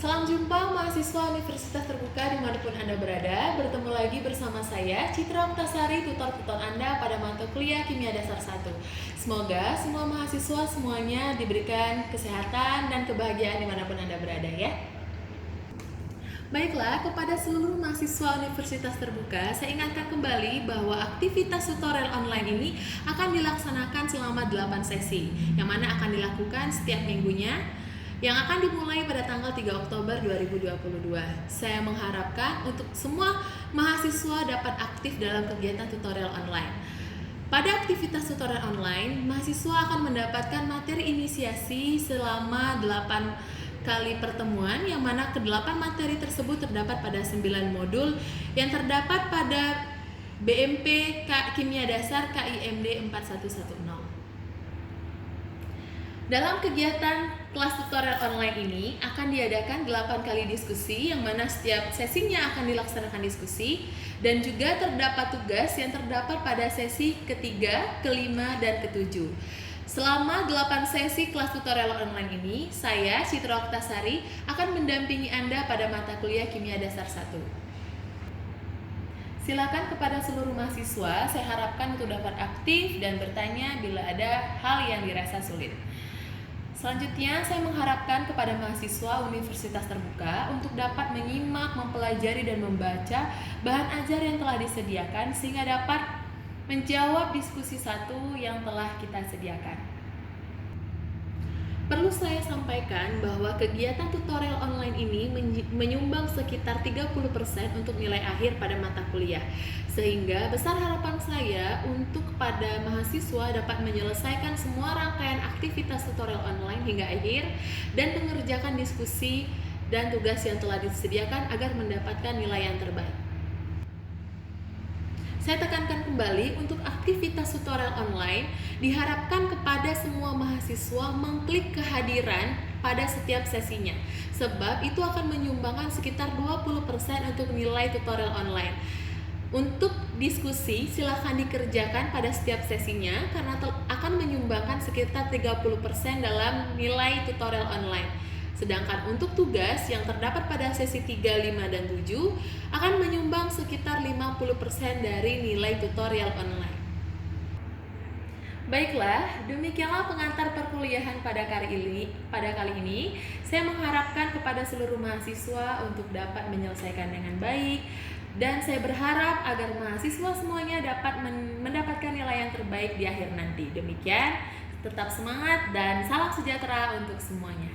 Salam jumpa mahasiswa Universitas Terbuka dimanapun Anda berada. Bertemu lagi bersama saya, Citra Oktasari, tutor-tutor Anda pada mata kuliah Kimia Dasar 1. Semoga semua mahasiswa semuanya diberikan kesehatan dan kebahagiaan dimanapun Anda berada ya. Baiklah, kepada seluruh mahasiswa Universitas Terbuka, saya ingatkan kembali bahwa aktivitas tutorial online ini akan dilaksanakan selama 8 sesi, yang mana akan dilakukan setiap minggunya, yang akan dimulai pada tanggal 3 Oktober 2022. Saya mengharapkan untuk semua mahasiswa dapat aktif dalam kegiatan tutorial online. Pada aktivitas tutorial online, mahasiswa akan mendapatkan materi inisiasi selama 8 kali pertemuan, yang mana ke-8 materi tersebut terdapat pada 9 modul yang terdapat pada BMP Kimia Dasar KIMD 4110. Dalam kegiatan kelas tutorial online ini akan diadakan 8 kali diskusi, yang mana setiap sesinya akan dilaksanakan diskusi, dan juga terdapat tugas yang terdapat pada sesi ketiga, kelima, dan ketujuh. Selama 8 sesi kelas tutorial online ini, saya, Citra Oktasari, akan mendampingi Anda pada mata kuliah Kimia Dasar 1. Silakan kepada seluruh mahasiswa, saya harapkan untuk dapat aktif dan bertanya bila ada hal yang dirasa sulit. Selanjutnya, saya mengharapkan kepada mahasiswa Universitas Terbuka untuk dapat menyimak, mempelajari, dan membaca bahan ajar yang telah disediakan sehingga dapat menjawab diskusi 1 yang telah kita sediakan. Perlu saya sampaikan bahwa kegiatan tutorial online ini menyumbang sekitar 30% untuk nilai akhir pada mata kuliah. Sehingga besar harapan saya untuk pada mahasiswa dapat menyelesaikan semua rangkaian aktivitas tutorial online hingga akhir dan mengerjakan diskusi dan tugas yang telah disediakan agar mendapatkan nilai yang terbaik. Saya tekankan kembali, untuk aktivitas tutorial online diharapkan kepada semua mahasiswa mengklik kehadiran pada setiap sesinya, sebab itu akan menyumbangkan sekitar 20% untuk nilai tutorial online. Untuk diskusi silakan dikerjakan pada setiap sesinya karena akan menyumbangkan sekitar 30% dalam nilai tutorial online. Sedangkan untuk tugas yang terdapat pada sesi 3, 5, dan 7 akan menyumbang sekitar 50% dari nilai tutorial online. Baiklah, demikianlah pengantar perkuliahan pada kali ini. Saya mengharapkan kepada seluruh mahasiswa untuk dapat menyelesaikan dengan baik, dan saya berharap agar mahasiswa semuanya dapat mendapatkan nilai yang terbaik di akhir nanti. Demikian, tetap semangat dan salam sejahtera untuk semuanya.